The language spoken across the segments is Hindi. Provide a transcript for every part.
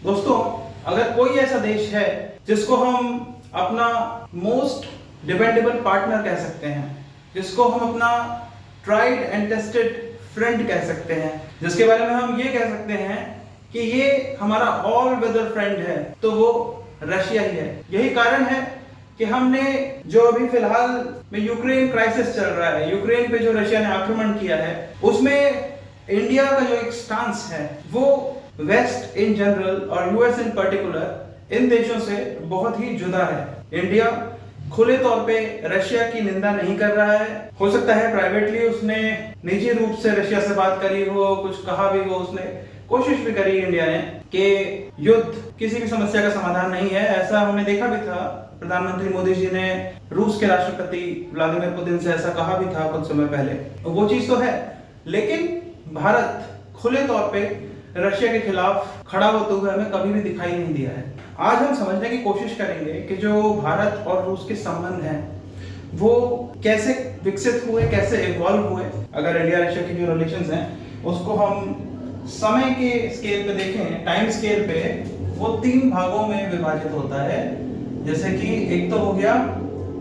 दोस्तों, अगर कोई ऐसा देश है जिसको हम अपना मोस्ट डिपेंडेबल पार्टनर कह सकते हैं, जिसको हम अपना ट्राइड एंड टेस्टेड फ्रेंड कह सकते हैं, जिसके बारे में हम ये कह सकते हैं कि ये हमारा ऑल वेदर फ्रेंड है, तो वो रशिया ही है। यही कारण है कि हमने जो अभी फिलहाल में यूक्रेन क्राइसिस चल रहा है, यूक्रेन पे जो रशिया ने आक्रमण किया है, उसमें इंडिया का जो एक स्टांस है वो वेस्ट इन जनरल और यूएस इन पर्टिकुलर इन देशों से बहुत ही जुदा है। इंडिया खुले तौर पे रशिया की निंदा नहीं कर रहा है। हो सकता है प्राइवेटली उसने निजी रूप से रशिया से बात करी हो, कुछ कहा भी हो, उसने कोशिश भी करी इंडिया ने कि युद्ध किसी भी समस्या का समाधान नहीं है। ऐसा हमने देखा भी था, प्रधानमंत्री मोदी जी ने रूस के राष्ट्रपति व्लादिमीर पुतिन से ऐसा कहा भी था कुछ समय पहले। वो चीज तो है, लेकिन भारत खुले तौर पे रशिया के खिलाफ खड़ा होते हुए हमें कभी भी दिखाई नहीं दिया है। आज हम समझने की कोशिश करेंगे कि जो भारत और रूस के संबंध हैं वो कैसे विकसित हुए, कैसे इवॉल्व हुए। अगर इंडिया रशिया की जो रिलेशंस हैं उसको हम समय के स्केल पे देखें, टाइम स्केल पे, वो 3 भागों में विभाजित होता है। जैसे कि एक तो हो गया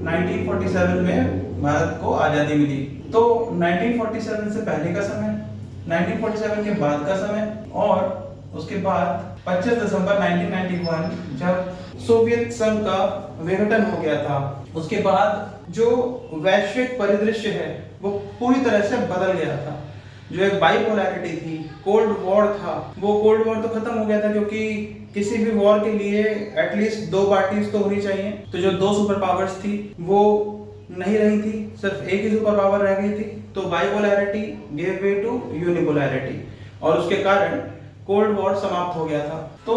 1947 में भारत को आजादी मिली, तो 1947 से पहले का समय, 1947 के बाद का समय, और उसके बाद 25 दिसंबर 1991 जब सोवियत संघ का विघटन हो गया था, उसके बाद जो वैश्विक परिदृश्य है वो पूरी तरह से बदल गया था। जो एक बाइपोलैरिटी थी, कोल्ड वॉर था, वो कोल्ड वॉर तो खत्म हो गया था, क्योंकि किसी भी वॉर के लिए एटलीस्ट 2 पार्टीज तो होनी चाहिए। तो जो 2 सुपर पावर्स थी वो नहीं रही थी, सिर्फ एक ही सुपर पावर रह गई थी। तो bipolarity gave way to unipolarity, और उसके कारण कोल्ड वॉर समाप्त हो गया था। तो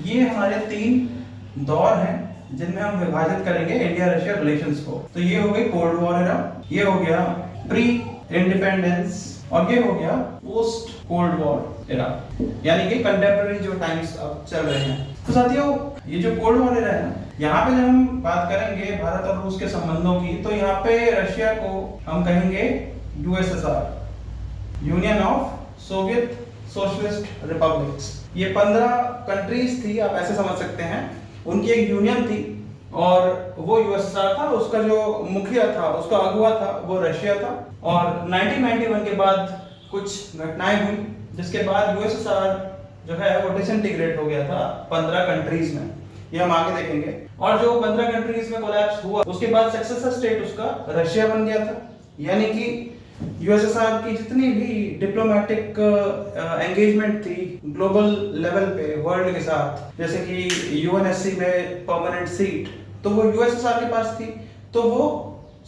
ये हमारे 3 दौर हैं जिनमें हम विभाजित करेंगे इंडिया रशिया रिलेशंस को। तो ये हो गई कोल्ड वॉर एरा, ये हो गया प्री इंडिपेंडेंस, और ये हो गया पोस्ट कोल्ड वॉर एरा, यानी कि कंटेम्पररी जो टाइम्स अब चल रहे हैं। तो साथियों, ये जो कोल्ड वॉर एरा है, यहाँ पे जब हम बात करेंगे भारत और रूस के संबंधों की, तो यहाँ पे रशिया को हम कहेंगे USSR, union of Soviet socialist republics. ये 15 कंट्रीज थी, आप ऐसे समझ सकते हैं, उनकी एक यूनियन थी, और वो यूएसएसआर था। उसका जो मुखिया था, उसका अगुवा था, वो रशिया था। और 1991 के बाद कुछ घटनाएं हुई, जिसके बाद यूएसएसआर जो है वो डिसइंटीग्रेट हो गया था 15 कंट्रीज में। ये हम आगे देखेंगे। और जो 15 कंट्रीज में कोलैप्स हुआ, उसके बाद सक्सेसर स्टेट उसका रशिया बन गया था। यानी कि यूएसएसआर की जितनी भी डिप्लोमेटिक एंगेजमेंट थी ग्लोबल लेवल पे वर्ल्ड के साथ, जैसे कि यूएनएससी में परमानेंट सीट, तो वो यूएसएसआर के पास थी। तो वो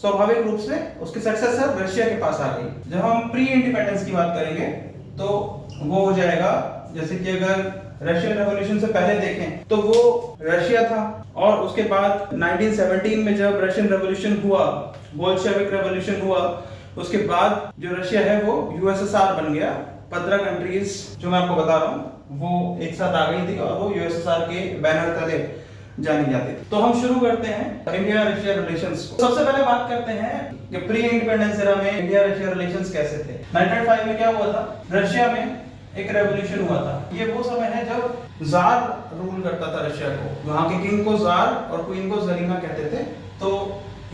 स्वाभाविक रूप से उसके सक्सेसर रशिया के पास आ गई। जब हम प्री इंडिपेंडेंस की बात करेंगे तो वो हो जाएगा, जैसे कि अगर रशियन रेवोल्यूशन से पहले देखें तो वो रशिया था, और उसके बाद 1917 में जब रशियन रेवोल्यूशन हुआ, बोल्शेविक रेवोल्यूशन हुआ, उसके बाद जो रशिया है वो यूएसएसआर बन गया। 15 कंट्रीज जो मैं आपको बता रहा हूँ वो एक साथ आ गई थी, और वो यूएसएसआर के बैनर तले जानी जाती थी। तो हम शुरू करते हैं इंडिया रशिया रिलेशंस को। सबसे पहले बात करते हैं कि प्री इंडिपेंडेंस एरा में इंडिया रशिया रिलेशंस कैसे थे। 1905 में क्या हुआ था, रशिया में एक रेवोल्यूशन हुआ था। ये वो समय है जब जार रूल करता था रशिया को, वहां के किंग को जार और क्वीन को जरीना कहते थे। तो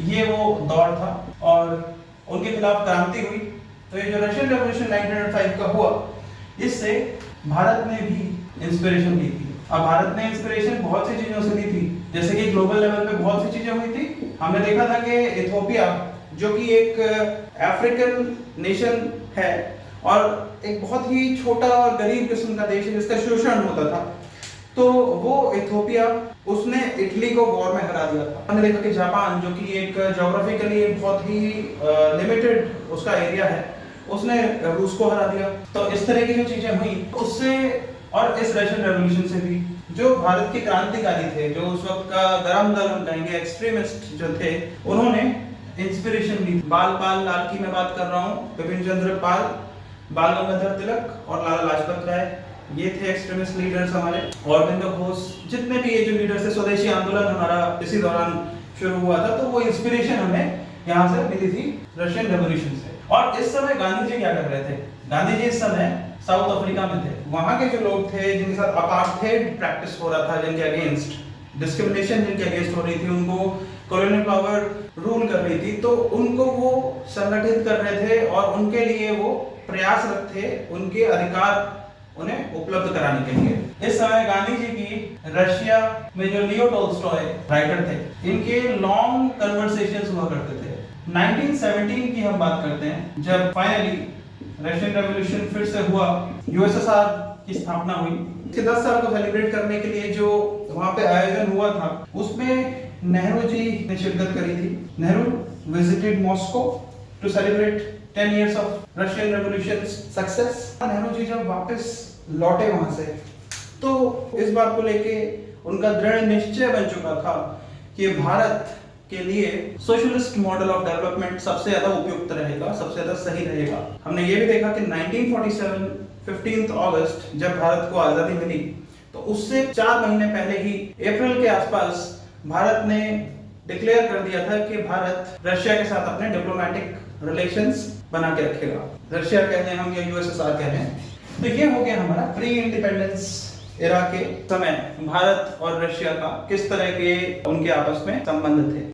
ये वो दौर था, और उनके खिलाफ क्रांति हुई। तो ये जो रशियन रेवोल्यूशन 1905 का हुआ, इससे भारत ने भी इंस्पिरेशन ली थी। अब भारत ने इंस्पिरेशन बहुत सी चीजों से ली थी, जैसे कि ग्लोबल लेवल पे बहुत सी चीजें हुई थी। हमने देखा था कि इथियोपिया, जो कि एक अफ्रीकन नेशन है और एक बहुत ही छोटा और गरीब किस्म का देश है जिसका शोषण होता था, तो वो इथियोपिया, उसने इटली को वॉर में हरा दिया था। हमने देखा कि जापान, जो कि एक ज्योग्राफिकली बहुत ही लिमिटेड उसका एरिया है, उसने रूस को हरा दिया। तो इस तरह की जो चीजें हुई उससे, और इस रशियन रेवोल्यूशन से भी जो भारत के क्रांतिकारी थे, जो उस वक्त का गरम दल हम कहेंगे, एक्सट्रीमिस्ट जो थे, उन्होंने इंस्पिरेशन ली। बाल पाल लाल की मैं बात कर रहा हूँ, विपिन चंद्र पाल, बाल गंगाधर तिलक और लाला लाजपत राय, ये थे एक्सट्रीमिस्ट लीडर्स हमारे। अरविंदो घोष, जितने भी ये जो लीडर्स थे, स्वदेशी आंदोलन हमारा इसी दौरान शुरू हुआ था। तो वो इंस्पिरेशन हमें यहाँ से मिली थी रशियन रेवोल्यूशन से। और इस समय गांधी जी क्या कर रहे थे? गांधी जी इस समय साउथ अफ्रीका में थे। वहाँ के जो लोग थे जिनके साथ अपार्थेड प्रैक्टिस हो रहा था, जिनके अगेंस्ट डिस्क्रिमिनेशन जिनके अगेंस्ट हो रही थी, उनको कॉलोनियल पावर रूल कर रही थी, तो उनको वो संगठित कर रहे थे और उनके लिए वो प्रयासरत थे उनके अधिकार उन्हें उपलब्ध कराने के लिए। इस समय गांधी जी की रशिया में जो लियो टोल्स्टॉय राइटर थे, इनके लॉन्ग कन्वर्सेशंस हुआ करते थे। 1917 की हम बात करते हैं, जब फाइनली रशियन रेवोल्यूशन फिर से हुआ, यूएसएसआर की स्थापना हुई। इसके 10 साल को सेलिब्रेट करने के लिए जो वहां पे आयोजन हुआ था, उसमें नेहरू जी ने शिरकत करी थी। Nehru visited Moscow to celebrate 10 years of Russian Revolution's success। Nehru ji जब वापस लौटे वहां से, तो इस बात को लेके उनका दृढ़ निश्चय बन चुका था कि भारत के लिए सोशलिस्ट मॉडल ऑफ डेवलपमेंट सबसे ज्यादा उपयुक्त रहेगा, सबसे ज्यादा सही रहेगा। हमने ये भी देखा कि 1947 15 अगस्त जब भारत को आजादी मिली, तो उससे 4 महीने पहले ही अप्रैल के आसपास भारत ने डिक्लेयर कर दिया था कि भारत रशिया के साथ अपने डिप्लोमेटिक रिलेशंस बना के रखेगा। रशिया कहते हैं हम या यूएसएसआर कहते हैं। तो ये हो गया हमारा प्री इंडिपेंडेंस एरा के समय भारत और रशिया का किस तरह के उनके आपस में संबंध थे।